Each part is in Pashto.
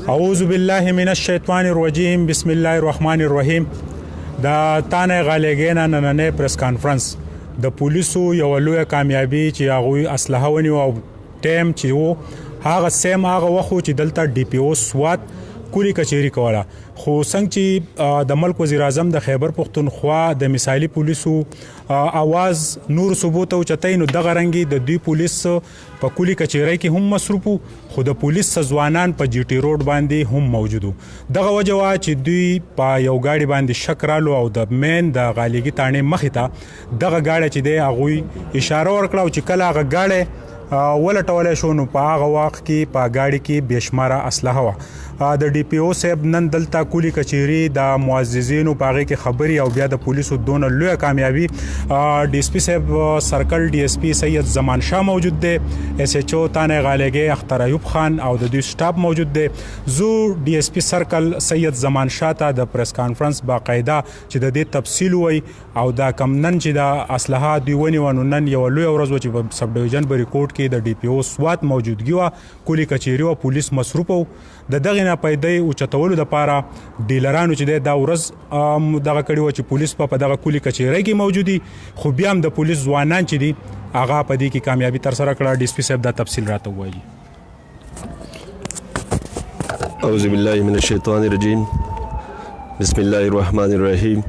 اعوذ بالله من الشیطان الرجیم بسم الله الرحمن الرحیم. د تانه غالګینا نننې پریس کانفرنس د پولیسو یو لوی کامیابی چې هغه اسلحه ونی او ټیم چې وو هغه سیم هغه وخت چې دلته ډي پی او سوات کولی کچېری کوله. خو څنګه چې د ملک وزیر اعظم د خیبر پختونخوا د مثالی پولیسو اواز نور ثبوت او چتای نو دغه رنګي د دوی پولیس په کولی کچېری کې هم مصروفو، خو د پولیس ځوانان په جی ټي روډ باندې هم موجودو. دغه وجه وا چې دوی په یو گاډي باندې شکرالو او د مین د غالګي تانې مخې ته دغه گاډي چې دی هغه اشاره ورکړه چې کله هغه گاډي ولټولای شو نو په هغه وخت کې په گاډي کې بشماره اسلحه وه. د ډي پی او صاحب نن دلته کولی کچېری د معززینو په هغه کې خبري او بیا د پولیسو دونه لوی کامیابی. ډي اس پی صاحب سرکل ډي اس پی سید زمان شاه موجود دی، اس ایچ او تانه غالګي اختر ایوب خان او د دوی سټاف موجود دی. زو ډي اس پی سرکل سید زمان شاه ته د پریس کانفرنس باقاعده چې د دې تفصیل وای او دا کم نن چې د اسلحه دی ونی ونو نن یو لوی ورځ و چې په سب ډیویژن بریکوټ کې د ډي پی او سوات موجودګي و کولی کچېری او پولیس مصروف او د دغه نه پیدای او چتولو د پاره ډیلرانو چې د ورځ دغه کړي و چې پولیس په دغه کولی کچېری کې موجودي. خو بیا هم د پولیس ځوانان چې دي هغه په دې کې کامیابی تر سره کړه. ډي اس پی صاحب دا تفصیل راته وایي. اعوذ بالله من الشیطان الرجیم بسم الله الرحمن الرحیم.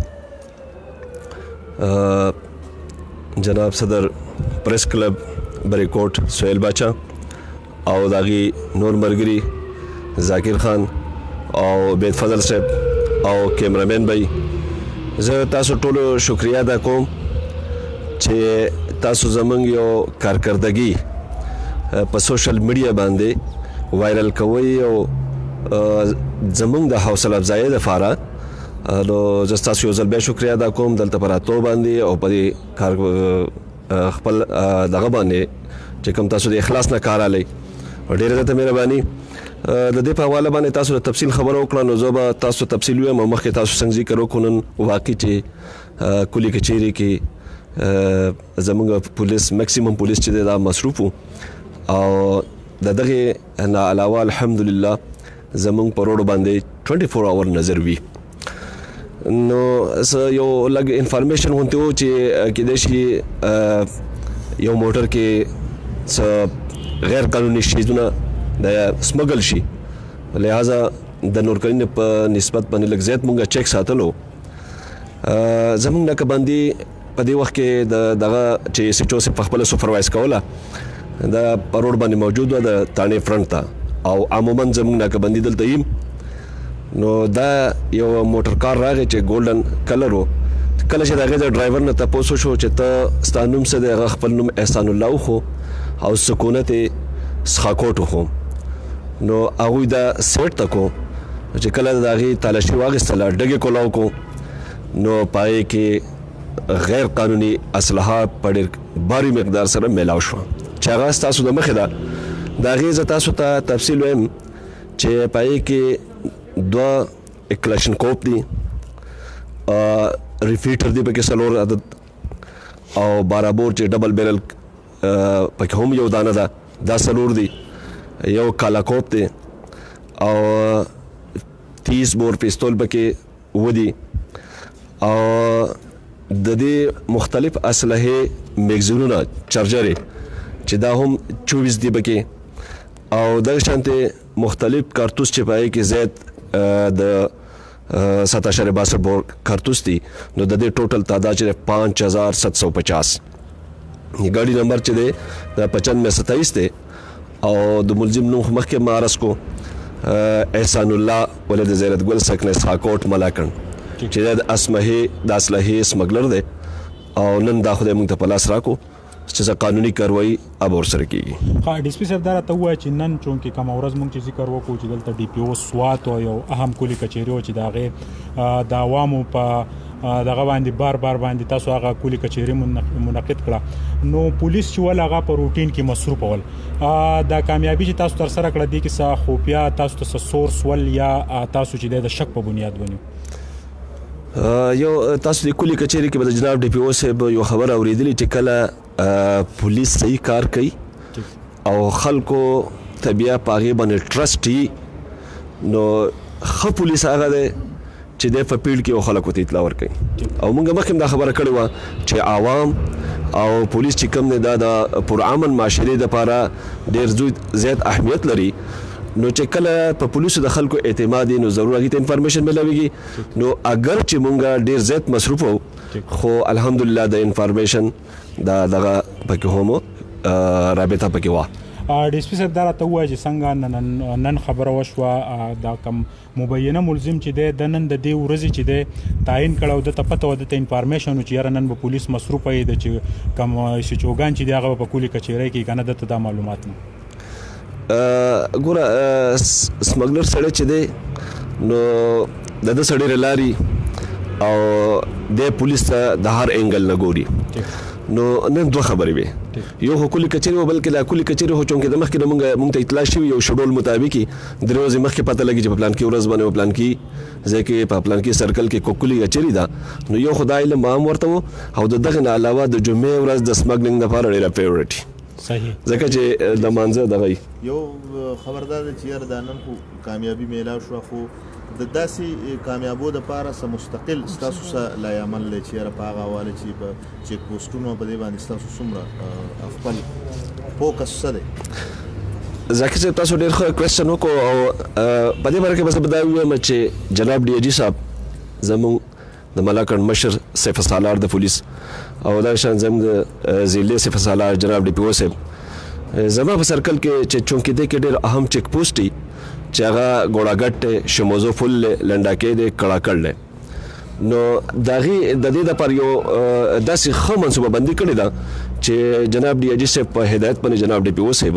جناب صدر پریس کلب بریکوټ سہیل باچا او داغي نور مرګري ذاکر خان او بيد فضل صاحب او کیمرامین بھائی، زه تاسو ټولو شکریا ادا کوم چې تاسو زمونږ یو کارکردګي په سوشل میډیا باندې وایرل کوي او زمونږ د حوصله افزایی لپاره نو زه تاسو یو ځل بیا شکریا ادا کوم دلته پراتو باندې او په دې کار خپل دغه باندې چې کوم تاسو د اخلاص نه کار علي. ډیره زیاته مهرباني. د دې په حواله باندې تاسو د تفصیل خبرو وکړه نو زه به تاسو تفصیل وایم. مخکې تاسو څنګه ذکر وکړو واقعي چې کولی کچېری کې زموږ پولیس میکسیمم پولیس چې دا مصروف او دغه نه علاوه الحمدلله زموږ په روډ باندې 24 اور نظر وی. نو یو لګ انفارمیشن ونته و چې کې د شي یو موټر کې غیر قانوني شیزونه د سمګل شي، لہذا د نورکرین په نسبت باندې لږ زیات مونږه چیک ساتلو. زمونږ نه کباندې په دې وخت کې دغه چې سټو سي په خپل سپروایز کوله د پروډ باندې موجود و د تانه فرنٹ ته او عموما زمونږ نه کباندې دلته یم. نو دا یو موټر کار راغی چې ګولډن کلر و. کله چې دغه د ډرایور نه تاسو شو چې ته ستانوم څه د خپل نوم احسان الله خو او سکونت سخاکوټ خو نو هغه دا سیټ تکو چې کله دغه تلاشي واغستله ډګه کولاو کو نو پای کې غیر قانوني اسلحه په باري مقدار سره ملاو شو چې هغه تاسو د مخه دا دغه ز تاسو ته تفصیل ویم چې پای کې دوه کلاشن کوپ دي، ریفیټر دی پکې سلور عدد او بارابور چې ډبل بیرل پکې هم یو دانه ده دا سلور دی، یو کالا کوپ دی او 30 بور پیستول پکې ودی او د دې مختلف اسلحه میگزینونه چارجر چې دا هم 24 دی پکې او د شانته مختلف کارتوس چې پای کې زیات د 17.62 بور کارتوس دي. نو د دې ټوټل تعداد چې 5750 ګاډي نمبر چې دی د 9527 دی او د ملزم نوم مخکې معرض کو احسان الله ولد زیرت ګل سکنه ساکوټ ملاکن چې د اسلحه سمګلر دی او نن دا خدای موږ ته پلاس راکو چې قانوني کاروایی اب اور سره کیږي. ها ډي اس پی صاحب دا راته وایي چې نن چونکې کوم ورځ موږ چې ذکر وکړو چې دلته ډي پی او سوات او یو اهم کولی کچېری و چې داغه د عوامو په دغه باندې بار باندې تاسو هغه کولی کچېری منعقد کړه نو پولیس چې ول هغه په روټین کې مصروف ول دا کامیابی چې تاسو تر سره کړه دي کې څه خوفیا تاسو ته سورس ول یا تاسو چې د شک په بنیاد ونیو. یو تاسو د کولی کچېری کې د جناب ډي پی او صاحب یو خبر اوریدلی چې کله پولیس صحیح کار کوي او خلکو طبيعه پاغي باندې ټرسټي نو خو پولیس هغه دی چې د فپیل کې خلکو ته اطلاع ورکړي او موږ مخکې دا خبره کړې و چې عوام او پولیس چې کوم نه د پرامن معاشري د لپاره ډېر زیات اهمیت لري نو چې کله په پولیسو د خلکو اعتماد نو ضروري ته انفارمیشن ملويږي نو اگر چې مونږه ډېر زیات مصروف وو خو الحمدلله د انفارمیشن دغه پکې هم رابطه پکې و ډي اس پي صاحب دا راته ووایي چې څنګه نن خبره وشوه دا کم مبینه ملزم چې دی د نن د دې ورځې چې دی تعین کړی د ته پته وه د ته انفارمیشن و چې یاره نن به پولیس مصروفه یي د چې کم چوګان چې دی هغه به په کولي کچېرۍ کې که نه د ته دا معلومات نه ګوره سمګلر سړی چې دی نو د ده سړی لاري او د پولیس ته د هر انګل نه ګوري نو نن دوه خبرې وي یو خو کلي کچېرې و بلکې دا کلي کچېرې خو چونکې د مخکې نه مونږ ته اطلاع شوي یو شډول مطابق درې ورځې مخکې پته لګي چې په پلان کې ورځ باندې په پلان کې ځای کې په پلان کې سرکل کې کلي کچېرې ده نو یو خو دا علم عام ورته و او د دغه نه علاوه د جمعې ورځ د سمګلینګ لپاره ډېره فیورټ صحیح ځکه چې د مانځه دغه یو خبردار دی چې یاره دا نن خو کامیابي میلاو شوه خو د داسې کامیابو دپاره څه مستقل ستاسو څه لای عمل دی چې یاره په هغه حواله چې په چیک پوسټونو په دې باندې ستاسو څومره خپل فوکس څه دی ذاکر صاحب تاسو ډېر ښه کوېسچن وکړو او په دې باره کې بس به دا ووایم چې جناب ډي جي صاحب زموږ د ملاکنډ مشر سیف سالار د پولیس او دا شان زموږ د ضلع سیف سالار جناب ډي پي او صاحب زما په سرکل کې چې چونکې دی کې ډېر اهم چیک پوسټ دی چې هغه ګوړاګټ شموزو فل لنډاکې دی کړاکړ دی نو د دې لپاره یو داسې ښه منصوبه بندي کړې ده چې جناب ډي جي صاحب په هدایت باندې جناب ډي پي او صاحب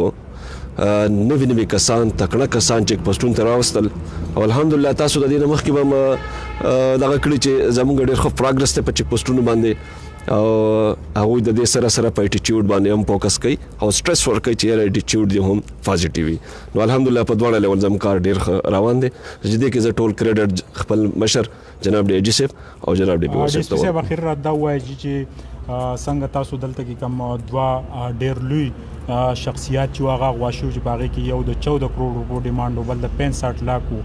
نوي نوي کسان تکړه کسان چیک پوسټونو ته راوستل او الحمدلله تاسو د دې نه مخکې به دغه کړي چې زموږ ډېر ښه پروګرس دی په چیک پوسټونو باندې او هغوی د دې سره سره په اټیچیوډ باندې هم فوکس کوي او سټرس ورکوي چې یاره اټیچیوډ دی هم پازیټیو وي نو الحمدلله په دواړه لیول زموږ کار ډېر ښه روان دی چې دې کې زه ټول کریډټ خپل مشر جناب ډي جي صاحب او جناب ډي پي او صاحب ته صاحب اخر را دا وایي چې څنګه تاسو دلته کې کوم دوه ډېر لوی شخصیات چې هغه غواشو چې په هغې کې یو د 14 کروڑ روپو ډیمانډ او بل د 65 لاکو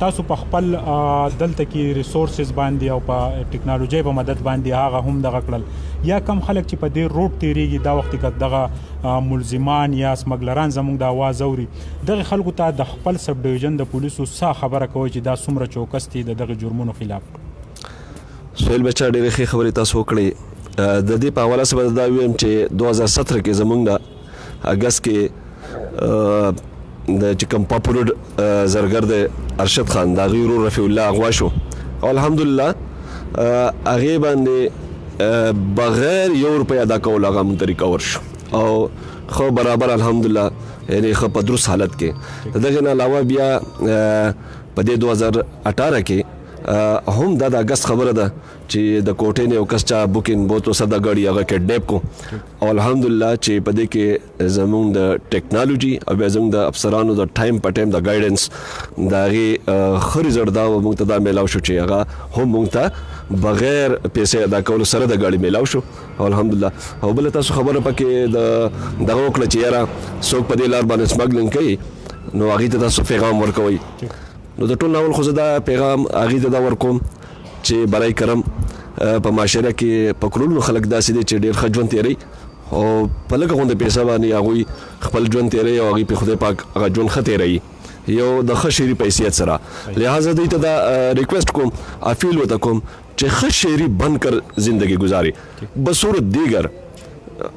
تاسو په خپل دلته کې ریسورسز باندې او په ټیکنالوژي په مدد باندې هغه هم دغه کړل یا کم خلک چې په دې روډ تیریږي دا وخت کې دغه ملزمان یا سمګلران زموږ د आवाज اوري دغه خلکو ته د خپل سب ډیویژن د پولیسو څه خبره کوي چې دا څومره چوکس دي دغه جرمونو خلاف سهیل بچا ډېرې ښې خبرې تاسو وکړې د دې په حواله سره دا وایم چې 2017 کې زموږ د اگست کې د چې کوم پاپولر زرګر د ارشد خان دا غیر رفیع الله اغوا شو او الحمدلله هغه باندې بغیر یو روپیا ادا کول هغه مون طریقه ورشو او خو برابر الحمدلله یعنی خو په درست حالت کې دغه نه علاوه بیا په دې 2018 کې هم دا د اگست خبره ده چې د کوټې نه یو کس چا بوکینګ بوتو صدا غړي هغه کډنیپ کو او الحمدلله چې په دې کې زموږ د ټیکنالوژي او زموږ د افسرانو د ټایم په ټایم د گایډنس دا خوري زړه دا موږ ته دا میلاو شو چې هغه هم موږ ته بغیر پیسې ادا کول سره د غړي میلاو شو او الحمدلله او بل تاسو خبره پکې د دغه وکړه چې یاره څوک په دې لار باندې سمګلینګ کوي نو هغه ته تاسو پیغام ورکوي نو د ټول ناول خو زه دا پیغام هغې ته دا ورکوم چې برای کرم په معاشره کې په کلونو خلک داسې دي چې ډېر ښه ژوند تېروي او په لږه غونډه پیسه باندې هغوی خپل ژوند تېروي او هغوی په خدای پاک هغه ژوند ښه تېروي یو د ښه شعري په حیثیت سره لہٰذا دوی ته دا ریکویسټ کوم اپیل ورته کوم چې ښه شعري بن کر زندگی گزاري بصورت دیگر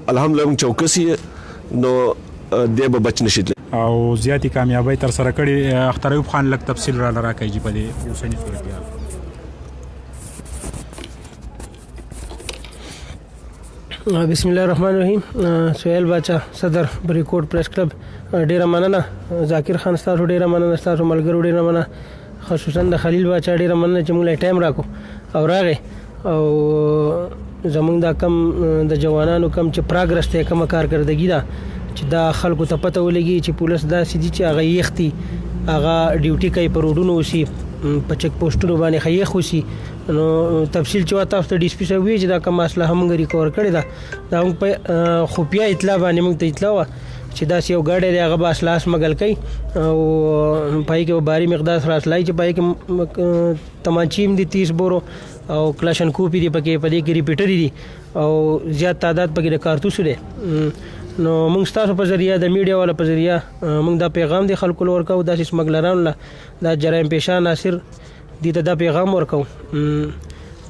الحمدلله موږ چوکسي نو دی به بچ نشي او زیاتی کامیابی تر سره کړي اختر ایوب خان لک تفصیل را راکړي چې په دې اوسنی صورتحال بسم الله الرحمن الرحیم سهیل باچا صدر بریکوټ پریس کلب ډیره مننه ذاکر خان ستاسو ډیره مننه ستاسو ملګرو ډیره مننه خصوصا د خلیل باچا ډیره مننه چې موږ ټایم راکو او راغې او زموږ دا کم د جوانانو کم چې پروګرس ته کومه کارکردګي ده چې دا خلکو ته پته ولګي چې پولیس دا سدي چې هغه یختي هغه ډیوټي کوي پر روډونو وسی په چک پوسټونو باندې خیخ وسی نو تفصیل چې تاسو ته ډي اس پي صاحب وی چې دا کوم مسله هم غري کور کړی دا هم په خفیا اطلاع باندې موږ ته اطلاع و چې داسې یو ګاډی دی هغه به اسلحه سمګل کوي او پای کې باري مقدار سره اسلحه چې پای کې تمانچې هم دي 30 بورو او کلاشن کوپی دی پکې پدې کې ریپیټر دي او زیات تعداد پکې د کارتوس دی. نو موږ تاسو په ذریعہ د میډیا والا په ذریعہ موږ دا پیغام دی خلکو لور ورکو داسې سمګلرانو له دا جرایم پیشه عناصر دي ته دا پیغام ورکو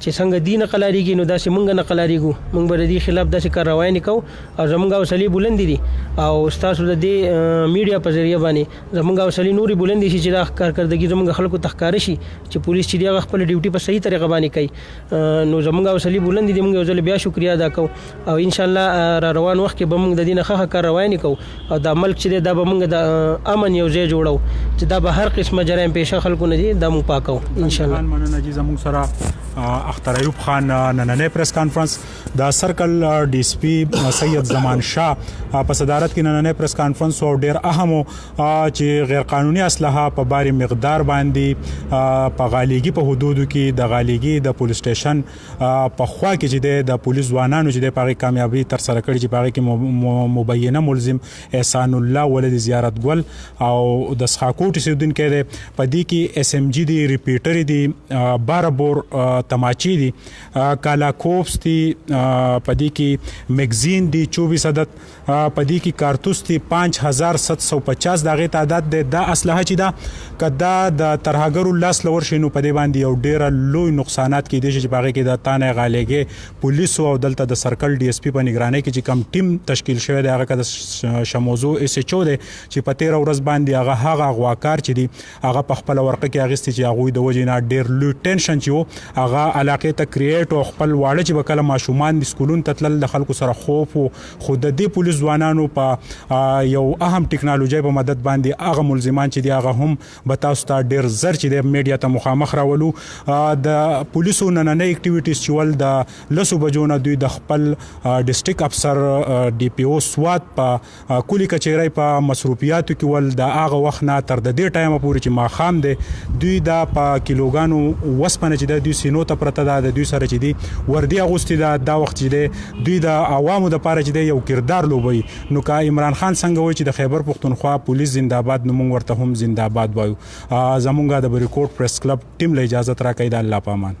چې څنګه دین قلاریږي نو داسې مونږ نه قلاریږو. مونږ به د دې خلاف داسې کاروایی نه کوو او زمونږ حوصلې بلند دي او تاسو د دې میډیا په ذریعہ باندې زمونږ حوصلې نوري بلند شي چې دا کارکردګي زمونږ خلکو تخکار شي چې پولیس چې دی خپل ډیوټي په صحیح طریقه باندې کوي. نو زمونږ حوصلې بلند دي مونږ ځل بیا شکریا ادا کوو او ان شاء الله را روان وخت کې به مونږ د دې نه ښه کاروایی نه کوو او د ملک چې دا به مونږ د امن یو ځای جوړو چې دا به هر قسمه جرایم پیشه خلکو نه دي دا مونږ پاکو ان شاء الله. مننه جی زموږ سره اختر ایوب خان نننې پریس کانفرنس د سرکل ډي اس پی سید زمان شاه په صدارت کې نننې پریس کانفرنس او ډیر اهم چې غیر قانوني اسلحه په باري مقدار باندې په غالیګي په حدودو کې د غالیګي د پولیس سټیشن په خوا کې چې د پولیس ځوانانو چې د پاغي کامیابی تر سره کړي چې پاغي کې مبینه ملزم احسان الله ولد زیارت ګل او د سخاکوټ سیدون کې د پدې کې اس ام جی دی ریپیټر دی 12 بور تماچی دی کالاکوپس دی پدې کې میگزین دی 24 عدد پدې کې کارتوس دی 5750 دغه تعداد د اسلحه چې دا کدا د ترهګرو لاس لور شینو پدې باندې یو ډیر لوی نقصانات کې دي چې باغې کې د تانه غالېګي پولیس او دلته د سرکل ډي اس پی په نگرانۍ کې چې کم ټیم تشکیل شوی دی هغه د شموزو اس ایچ او دی چې په 13 ورځ باندې هغه غواکار چې دی هغه په خپل ورقه کې اغستې چې هغه د وجې نه ډیر لوی ټینشن چې هغه علاقه ته کریټ او خپل واړه چې وکړه ماشومان د سکولون تتل د خلکو سره خوف او خود د دې پولیس ځوانانو په یو اهم ټکنالوژي په مدد باندې هغه ملزمان چې دی هغه هم به تاسو ته ډیر زر چې د میډیا ته مخامخ راولو د پولیسو نننې اکټیویټیز چې ول د لسو بجو نه دوی د خپل ډیسټریکټ افسر ډي پی او سواد په کلی کچېري په مصروفیاتو کې ول د هغه وخت نه تر د دې ټایم پورې چې ماخام دی دوی دا په کیلوګانو وسپنه چې د دوی سینو ته پرته ده د دوی سره چې دی وردی اغوستي دا وخت چې دی دوی د عوامو د پاره چې دی یو کردار لوبوي. نو کا عمران خان څنګه وایي چې د خیبر پختونخوا پولیس زنده‌باد نو موږ ورته هم زنده‌باد وایو. زمونږ د بریکوټ پریس کلب ټیم له اجازه راکړئ د الله پامان.